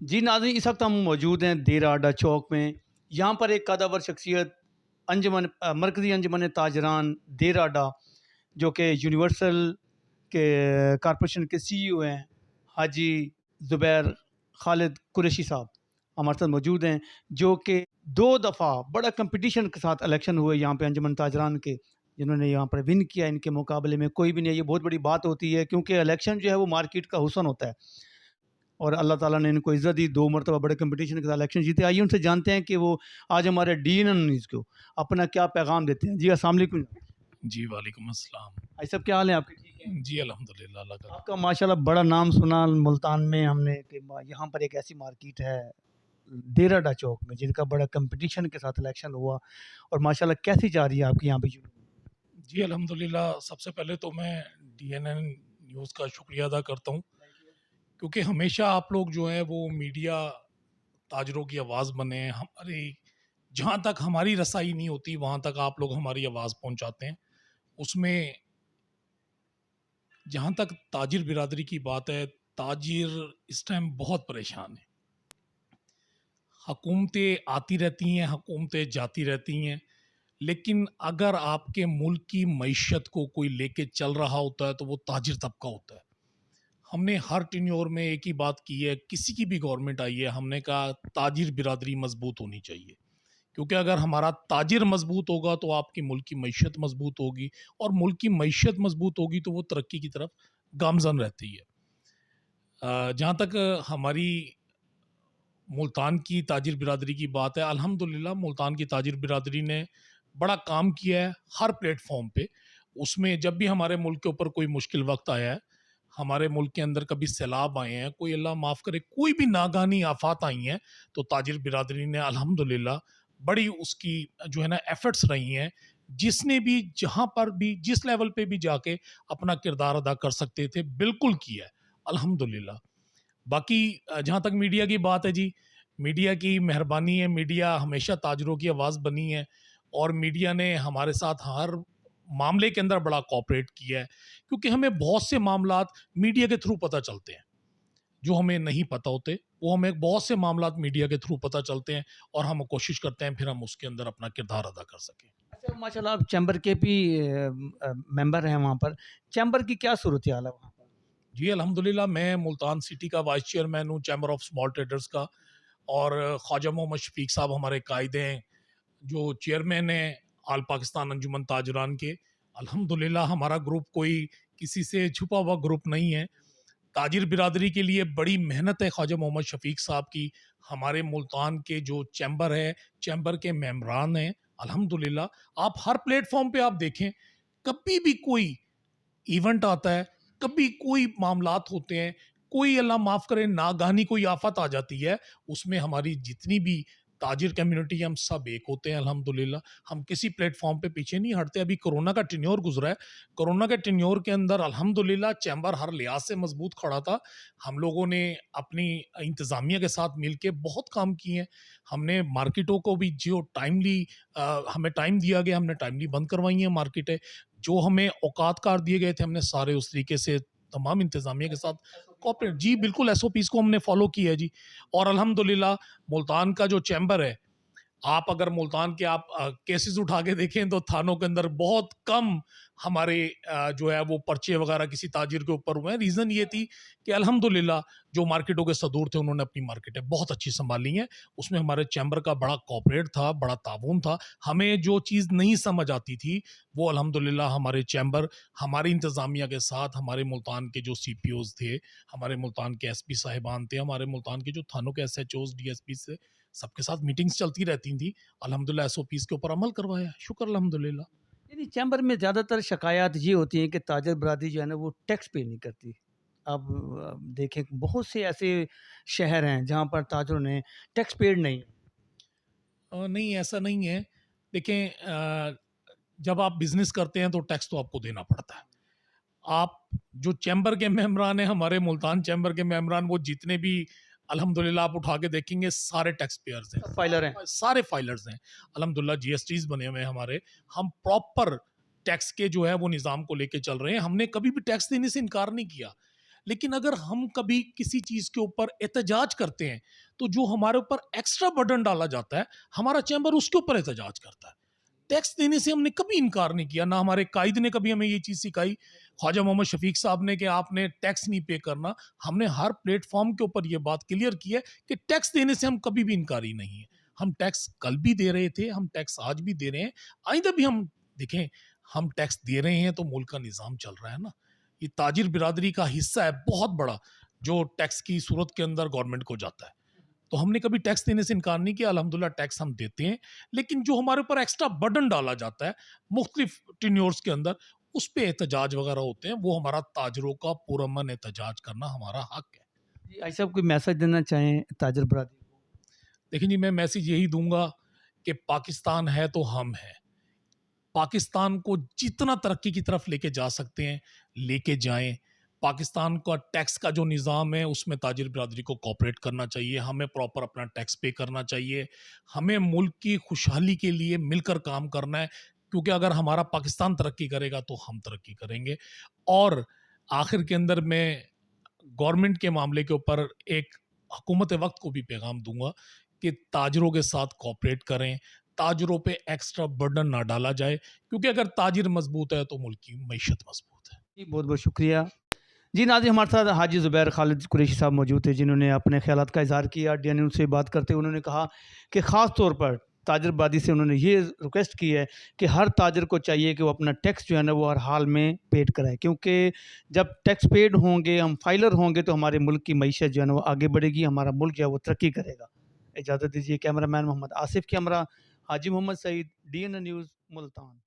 जी नाज़रीन, इस वक्त हम मौजूद हैं देरा अड्डा चौक में। यहाँ पर एक कदावर शख्सियत मरकज़ी अंजमन ताजरान देरा अड्डा, जो कि यूनिवर्सल के कॉरपोरेशन के सीईओ हैं, हाजी ज़ुबैर खालिद कुरैशी साहब हमारे साथ मौजूद हैं, जो कि 2 दफ़ा बड़ा कंपटीशन के साथ इलेक्शन हुए यहाँ पे अंजमन ताजरान के, जिन्होंने यहाँ पर विन किया। इनके मुकाबले में कोई भी नहीं है। ये बहुत बड़ी बात होती है, क्योंकि इलेक्शन जो है वो मार्केट का हुस्न होता है और अल्लाह ताला ने इनको इज़्ज़त दी। 2 मरतबा बड़े कंपटीशन के साथ इलेक्शन जीते। आइए उनसे जानते हैं कि वो आज हमारे डी को अपना क्या पैगाम देते हैं। जी अस्सलाम वालेकुम। जी, वालेकुम अस्सलाम। भाई साहब, क्या हाल है आपके? ठीक है। जी, अल्हम्दुलिल्लाह अल्लाह का। आपका माशाल्लाह बड़ा नाम सुना मुल्तान में हमने कि यहाँ पर एक ऐसी मार्केट है देराडा चौक में, जिनका बड़ा कंपटीशन के साथ इलेक्शन हुआ, और माशाल्लाह कैसी जा रही है आपकी यहाँ पे? जी, अल्हम्दुलिल्लाह सबसे पहले तो मैं डीएनएन न्यूज़ का शुक्रिया अदा करता हूँ, क्योंकि हमेशा आप लोग जो हैं वो मीडिया ताजरों की आवाज़ बने। हमारी जहाँ तक हमारी रसाई नहीं होती, वहाँ तक आप लोग हमारी आवाज़ पहुँचाते हैं। उसमें जहाँ तक ताजिर बिरादरी की बात है, ताजिर इस टाइम बहुत परेशान है। हुकूमतें आती रहती हैं, हुकूमतें जाती रहती हैं, लेकिन अगर आपके मुल्क की मईशत को कोई लेके चल रहा होता है तो वो ताजिर तबका होता है। हमने हर टेन्योर में एक ही बात की है, किसी की भी गवर्नमेंट आई है, हमने कहा ताजिर बिरादरी मजबूत होनी चाहिए, क्योंकि अगर हमारा ताजिर मजबूत होगा तो आपकी मुल्क की मईशत मजबूत होगी, और मुल्क की मईशत मजबूत होगी तो वो तरक्की की तरफ गामजन रहती है। जहाँ तक हमारी मुल्तान की ताजिर बिरादरी की बात है, अल्हम्दुलिल्लाह मुल्तान की ताजिर बिरादरी ने बड़ा काम किया है हर प्लेटफॉर्म पे। उसमें जब भी हमारे मुल्क के ऊपर कोई मुश्किल वक्त आया है, हमारे मुल्क के अंदर कभी सैलाब आए हैं, कोई अल्लाह माफ़ करे कोई भी नागानी आफात आई हैं, तो ताजिर बिरादरी ने अल्हम्दुलिल्लाह बड़ी उसकी जो है ना एफर्ट्स रही हैं। जिसने भी जहाँ पर भी जिस लेवल पे भी जाके अपना किरदार अदा कर सकते थे, बिल्कुल किया है अल्हम्दुलिल्लाह। बाकी जहाँ तक मीडिया की बात है जी, मीडिया की मेहरबानी है, मीडिया हमेशा ताजरों की आवाज़ बनी है, और मीडिया ने हमारे साथ हर मामले के अंदर बड़ा कोऑपरेट किया है, क्योंकि हमें बहुत से मामलात मीडिया के थ्रू पता चलते हैं, जो हमें नहीं पता होते, वो हमें बहुत से मामलात मीडिया के थ्रू पता चलते हैं, और हम कोशिश करते हैं फिर हम उसके अंदर अपना किरदार अदा कर सकें। अच्छा, माशाल्लाह आप चैम्बर के भी मेंबर हैं वहाँ पर। चैम्बर की क्या सूरत हाल है वहाँ पर? जी, अल्हम्दुलिल्लाह मैं मुल्तान सिटी का वाइस चेयरमैन हूँ चैम्बर ऑफ स्मॉल ट्रेडर्स का, और ख्वाजा मोहम्मद शफीक साहब हमारे कायदे हैं, जो चेयरमैन है आल पाकिस्तान अंजुमन ताजरान के। अल्हम्दुलिल्लाह हमारा ग्रुप कोई किसी से छुपा हुआ ग्रुप नहीं है। ताजिर बिरादरी के लिए बड़ी मेहनत है ख्वाजा मोहम्मद शफीक साहब की। हमारे मुल्तान के जो चैम्बर है, चैम्बर के मेम्बरान हैं, अल्हम्दुलिल्लाह आप हर प्लेटफॉर्म पे आप देखें, कभी भी कोई इवेंट आता है, कभी कोई मामलात होते हैं, कोई अल्लाह माफ़ करे नागानी कोई आफ़त आ जाती है, उसमें हमारी जितनी भी ताजिर कम्युनिटी हम सब एक होते हैं अल्हम्दुलिल्लाह। हम किसी प्लेटफॉर्म पे पीछे नहीं हटते। अभी कोरोना का टेन्योर गुजरा है, कोरोना के टेन्योर के अंदर अल्हम्दुलिल्लाह चैम्बर हर लिहाज से मजबूत खड़ा था। हम लोगों ने अपनी इंतज़ामिया के साथ मिल के बहुत काम किए हैं। हमने मार्केटों को भी जो टाइमली हमें टाइम दिया गया, हमने टाइमली बंद करवाई हैं मार्केटें। जो हमें औकात कार दिए गए थे, हमने सारे उस तरीके से तमाम इंतज़ामिया के साथ कोऑपरेट जी बिल्कुल एसओपीज़ को हमने फ़ॉलो किया है जी। और अल्हम्दुलिल्लाह मुल्तान का जो चैम्बर है, आप अगर मुल्तान के आप केसेस उठा के देखें तो थानों के अंदर बहुत कम हमारे जो है वो पर्चे वगैरह किसी ताजिर के ऊपर हुए हैं। रीज़न ये थी कि अल्हम्दुलिल्लाह जो मार्केटों के सदूर थे उन्होंने अपनी मार्केटें बहुत अच्छी संभाली हैं। उसमें हमारे चैम्बर का बड़ा कोऑपरेट था, बड़ा ताउन था। हमें जो चीज़ नहीं समझ आती थी, वो अल्हम्दुलिल्लाह हमारे चैम्बर हमारी इंतज़ामिया के साथ, हमारे मुल्तान के जो सीपीओज़ थे, हमारे मुल्तान के एसपी साहिबान थे, हमारे मुल्तान के जो थानों के एसएचओज़, डीएसपी से सबके साथ मीटिंग्स चलती रहती थी। अल्हम्दुलिल्लाह एसओपीज़ के ऊपर अमल करवाया, शुक्र अल्हम्दुलिल्लाह। यानी चैम्बर में ज़्यादातर शिकायत ये होती है कि ताजर बरादरी जो है ना वो टैक्स पे नहीं करती। अब देखें बहुत से ऐसे शहर हैं जहाँ पर ताजरों ने टैक्स पेड नहीं। नहीं ऐसा नहीं है। देखें जब आप बिज़नेस करते हैं तो टैक्स तो आपको देना पड़ता है। आप जो चैम्बर के मेंबरान हैं, हमारे मुल्तान चैम्बर के मेंबरान, वो जितने भी अल्हम्दुलिल्लाह आप उठा के देखेंगे सारे टैक्स पेयर्स हैं, सब फाइलर हैं। सारे फाइलर्स हैं। अल्हम्दुलिल्लाह जीएसटीज़ बने हुए हैं हमारे। हम प्रॉपर टैक्स के जो है वो निज़ाम को लेके चल रहे हैं। हमने कभी भी टैक्स देने से इनकार नहीं किया। लेकिन अगर हम कभी किसी चीज़ के ऊपर एहतजाज करते हैं, तो जो हमारे ऊपर एक्स्ट्रा बर्डन डाला जाता है, हमारा चैम्बर उसके ऊपर एहतजाज करता है। टैक्स देने से हमने कभी इनकार नहीं किया, ना हमारे कायद ने कभी हमें ये चीज़ सिखाई, ख्वाजा मोहम्मद शफीक साहब ने, कि आपने टैक्स नहीं पे करना। हमने हर प्लेटफॉर्म के ऊपर ये बात क्लियर की है कि टैक्स देने से हम कभी भी इनकारी नहीं है। हम टैक्स कल भी दे रहे थे, हम टैक्स आज भी दे रहे हैं, आइंदा भी हम देखें, हम टैक्स दे रहे हैं तो मुल्क का निज़ाम चल रहा है ना। ये ताजिर बिरादरी का हिस्सा है बहुत बड़ा, जो टैक्स की सूरत के अंदर गवर्नमेंट को जाता है। तो हमने कभी टैक्स देने से इनकार नहीं किया, अल्हम्दुलिल्लाह टैक्स हम देते हैं। लेकिन जो हमारे ऊपर एक्स्ट्रा बर्डन डाला जाता है मुख्तलिफ टेन्योर्स के अंदर, उस पे एहतजाज वगैरह होते हैं, वो हमारा ताजरों का पुरअमन एहतजाज करना हमारा हक है। जी, ऐसा कोई मैसेज देना चाहें ताजर बरादरी को? देखिए जी, मैं मैसेज यही दूंगा कि पाकिस्तान है तो हम हैं। पाकिस्तान को जितना तरक्की की तरफ लेके जा सकते हैं, लेके जाएं। पाकिस्तान का टैक्स का जो निज़ाम है, उसमें ताजिर बिरादरी को कॉपरेट करना चाहिए, हमें प्रॉपर अपना टैक्स पे करना चाहिए, हमें मुल्क की खुशहाली के लिए मिलकर काम करना है, क्योंकि अगर हमारा पाकिस्तान तरक्की करेगा तो हम तरक्की करेंगे। और आखिर के अंदर मैं गवर्नमेंट के मामले के ऊपर एक हुकूमत वक्त को भी पैगाम दूंगा कि ताजरों के साथ कॉपरेट करें, ताजरों पे एक्स्ट्रा बर्डन ना डाला जाए, क्योंकि अगर ताजिर मजबूत है तो मुल्क की मईशत मजबूत है। जी, बहुत बहुत शुक्रिया। जी नाज़रीन, हमारे साथ हाजी ज़ुबैर खालिद कुरैशी साहब मौजूद थे, जिन्होंने अपने ख़यालात का इज़हार किया। डी एन से बात करते हुए उन्होंने कहा कि ख़ास तौर पर ताजर बादी से उन्होंने ये रिक्वेस्ट की है कि हर ताजर को चाहिए कि वो अपना टैक्स जो है ना, वो हर हाल में पेड कराए, क्योंकि जब टैक्स पेड होंगे, हम फाइलर होंगे, तो हमारे मुल्क की मईशत जो है ना, वो आगे बढ़ेगी, हमारा मुल्क जो है वो तरक्की करेगा। इजाज़त दीजिए। कैमरा मैन मोहम्मद आसिफ के हमरा हाजी मोहम्मद सईद, DN न्यूज़, मुल्तान।